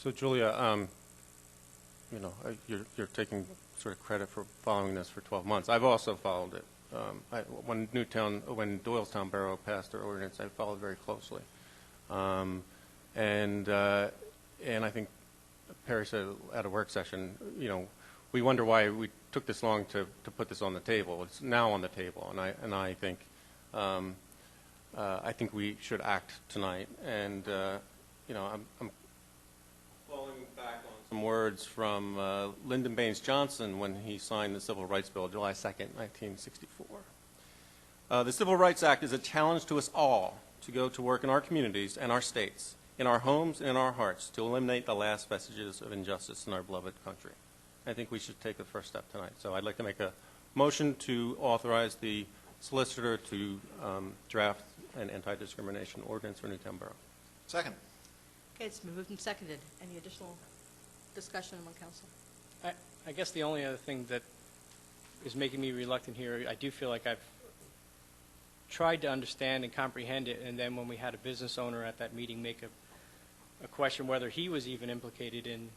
So Julia, you're taking sort of credit for following this for 12 months. I've also followed it. When Doylestown Borough passed their ordinance, I followed very closely. And I think Perry said at a work session, we wonder why we took this long to put this on the table. It's now on the table, and I think we should act tonight. And I'm falling back on some words from Lyndon Baines Johnson when he signed the Civil Rights Bill, July 2nd, 1964. The Civil Rights Act is a challenge to us all to go to work in our communities and our states, in our homes and in our hearts, to eliminate the last vestiges of injustice in our beloved country. I think we should take the first step tonight. So I'd like to make a motion to authorize the solicitor to draft an anti-discrimination ordinance for Newtown Borough. Second. Okay, it's been moved and seconded. Any additional discussion among council? I guess the only other thing that is making me reluctant here, I do feel like I've tried to understand and comprehend it, and then when we had a business owner at that meeting make a question whether he was even implicated in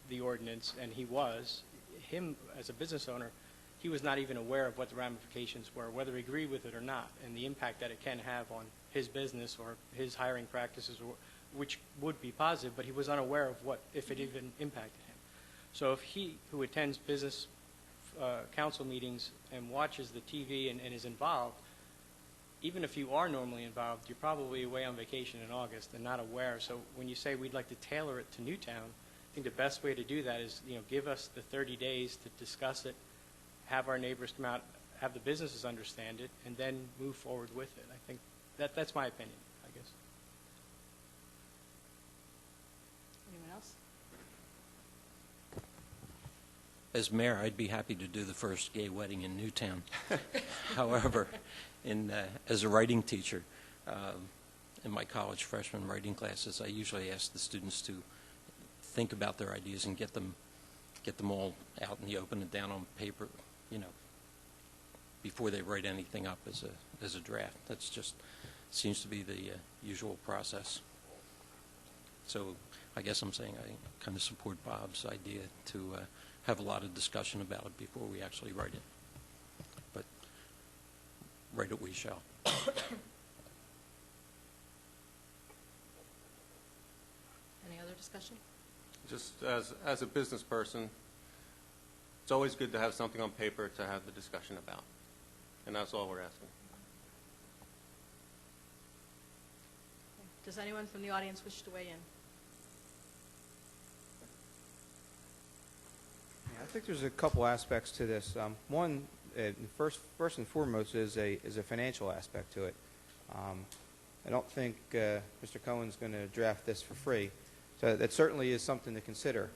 the ordinance, and he was, him as a business owner, he was not even aware of what the ramifications were, whether he agreed with it or not, and the impact that it can have on his business or his hiring practices, which would be positive, but he was unaware of what, if it even impacted him. So if he, who attends business council meetings and watches the TV and is involved, even if you are normally involved, you're probably away on vacation in August and not aware. So when you say we'd like to tailor it to Newtown, I think the best way to do that is, give us the 30 days to discuss it, have our neighbors come out, have the businesses understand it, and then move forward with it. I think that's my opinion, I guess. Anyone else? As mayor, I'd be happy to do the first gay wedding in Newtown. However, as a writing teacher, in my college freshman writing classes, I usually ask the students to think about their ideas and get them all out in the open and down on paper, before they write anything up as a draft. That's just seems to be the usual process. So I guess I'm saying I kind of support Bob's idea to have a lot of discussion about it before we actually write it. But write it we shall. Any other discussion? Just as a business person, it's always good to have something on paper to have the discussion about. And that's all we're asking. Does anyone from the audience wish to weigh in? I think there's a couple aspects to this. One, first and foremost, is a financial aspect to it. I don't think Mr. Cohen's going to draft this for free, so that certainly is something to consider.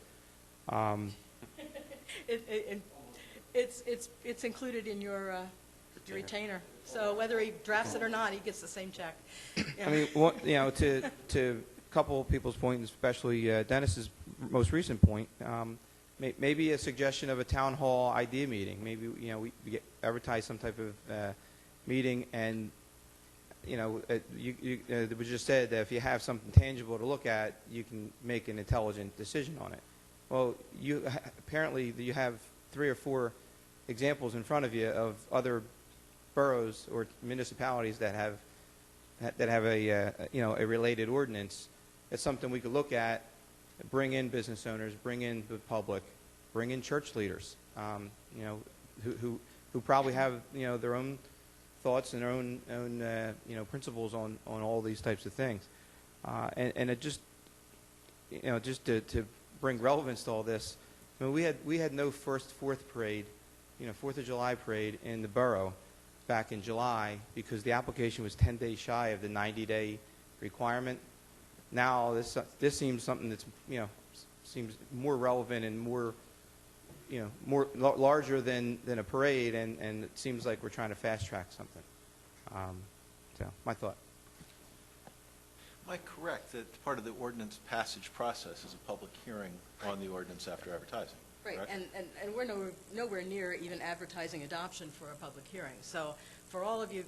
It's included in your retainer, so whether he drafts it or not, he gets the same check. Yeah. I mean, to a couple of people's points, especially Dennis's most recent point. Maybe a suggestion of a town hall idea meeting. Maybe we advertise some type of meeting, and it was just said that if you have something tangible to look at, you can make an intelligent decision on it. Well, apparently you have 3 or 4 examples in front of you of other boroughs or municipalities that have a related ordinance. It's something we could look at. Bring in business owners, bring in the public, bring in church leaders, who probably have their own thoughts and their own principles on all these types of things, and it just to bring relevance to all this. I mean, we had no 4th parade, 4th of July parade in the borough back in July because the application was 10 days shy of the 90-day requirement. Now this seems something that's seems more relevant and more larger than a parade, and it seems like we're trying to fast track something. So my thought. Am I correct that part of the ordinance passage process is a public hearing on the ordinance after advertising? Right, and we're nowhere near even advertising adoption for a public hearing. So for all of you,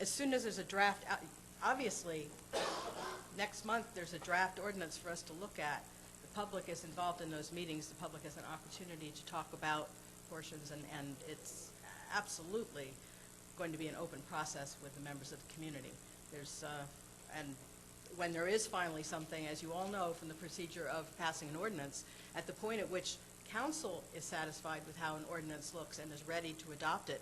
as soon as there's a draft, obviously, next month there's a draft ordinance for us to look at. The public is involved in those meetings, the public has an opportunity to talk about portions, and it's absolutely going to be an open process with the members of the community. And when there is finally something, as you all know from the procedure of passing an ordinance, at the point at which council is satisfied with how an ordinance looks and is ready to adopt it,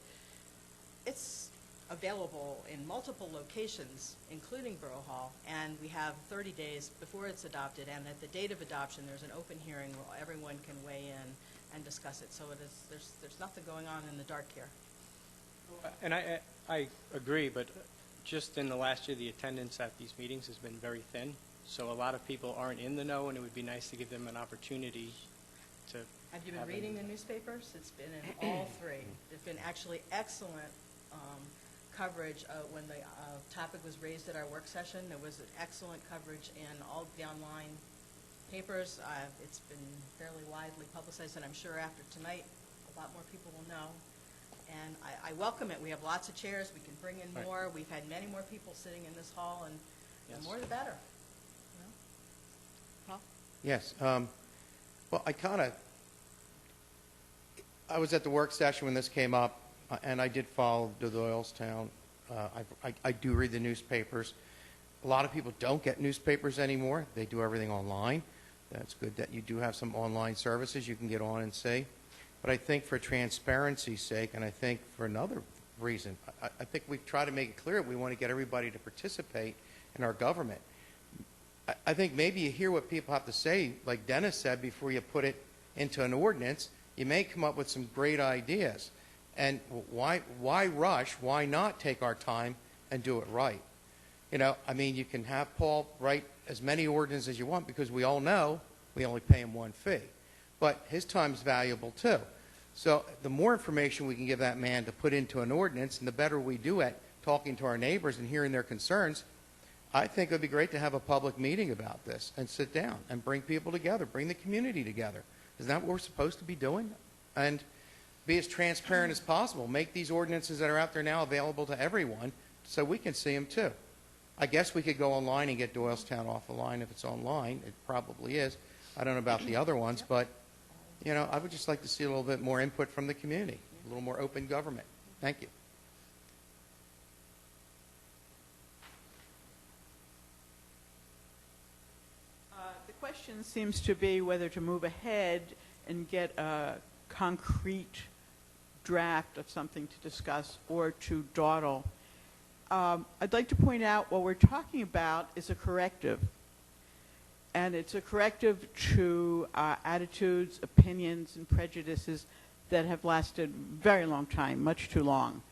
it's available in multiple locations, including Borough Hall, and we have 30 days before it's adopted, and at the date of adoption, there's an open hearing where everyone can weigh in and discuss it. So there's nothing going on in the dark here. And I agree, but just in the last year, the attendance at these meetings has been very thin, so a lot of people aren't in the know, and it would be nice to give them an opportunity to. Have you been reading the newspapers? It's been in all three. There's been actually excellent coverage when the topic was raised at our work session. There was an excellent coverage in all the online papers. It's been fairly widely publicized, and I'm sure after tonight, a lot more people will know. And I welcome it. We have lots of chairs. We can bring in more. We've had many more people sitting in this hall, and the more the better. You know? Paul? Yes. Well, I was at the work session when this came up, and I did follow the Doylestown. I do read the newspapers. A lot of people don't get newspapers anymore. They do everything online. That's good that you do have some online services you can get on and see. But I think for transparency's sake, and I think for another reason, I think we try to make it clear we want to get everybody to participate in our government. I think maybe you hear what people have to say, like Dennis said, before you put it into an ordinance. You may come up with some great ideas. And why rush? Why not take our time and do it right? You know, I mean, you can have Paul write as many ordinances as you want, because we all know we only pay him one fee. But his time's valuable too. So the more information we can give that man to put into an ordinance, and the better we do at talking to our neighbors and hearing their concerns, I think it would be great to have a public meeting about this and sit down and bring people together, bring the community together. Isn't that what we're supposed to be doing? And be as transparent as possible. Make these ordinances that are out there now available to everyone so we can see them too. I guess we could go online and get Doylestown off the line if it's online. It probably is. I don't know about the other ones, but, you know, I would just like to see a little bit more input from the community, a little more open government. Thank you. The question seems to be whether to move ahead and get a concrete draft of something to discuss or to dawdle. I'd like to point out what we're talking about is a corrective. And it's a corrective to attitudes, opinions, and prejudices that have lasted a very long time, much too long.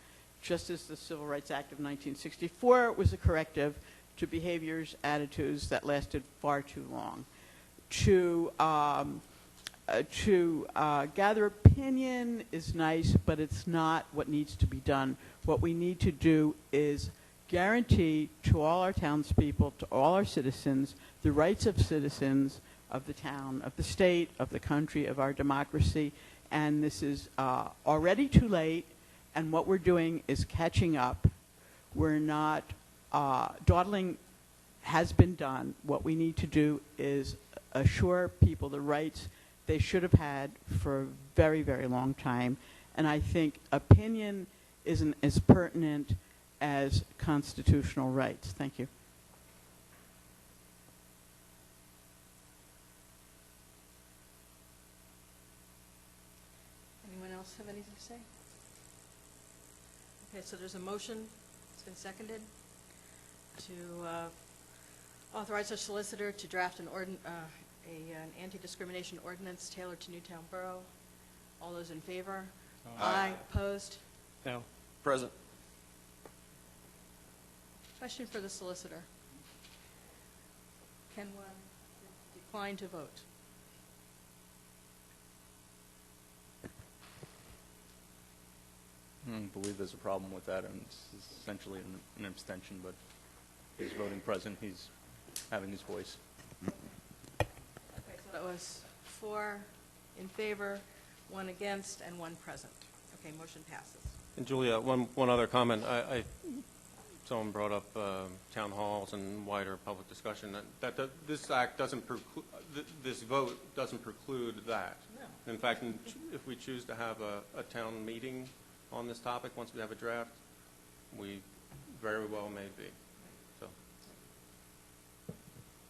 Just as the Civil Rights Act of 1964 was a corrective to behaviors, attitudes that lasted far too long. To gather opinion is nice, but it's not what needs to be done. What we need to do is guarantee to all our townspeople, to all our citizens, the rights of citizens of the town, of the state, of the country, of our democracy. And this is already too late, and what we're doing is catching up. We're not, dawdling has been done. What we need to do is assure people the rights they should have had for a very, very long time. And I think opinion isn't as pertinent as constitutional rights. Thank you. Anyone else have anything to say? Okay, so there's a motion. It's been seconded to authorize our solicitor to draft an anti-discrimination ordinance tailored to Newtown Borough. All those in favor? Aye. Opposed? No. Present. Question for the solicitor. Can one decline to vote? I don't believe there's a problem with that, and it's essentially an abstention, but he's voting present, he's having his voice. Okay, so that was 4 in favor, 1 against, and 1 present. Okay, motion passes. And Julia, one other comment. Someone brought up town halls and wider public discussion. This act doesn't preclude, this vote doesn't preclude that. No. In fact, if we choose to have a town meeting on this topic, once we have a draft, we very well may be.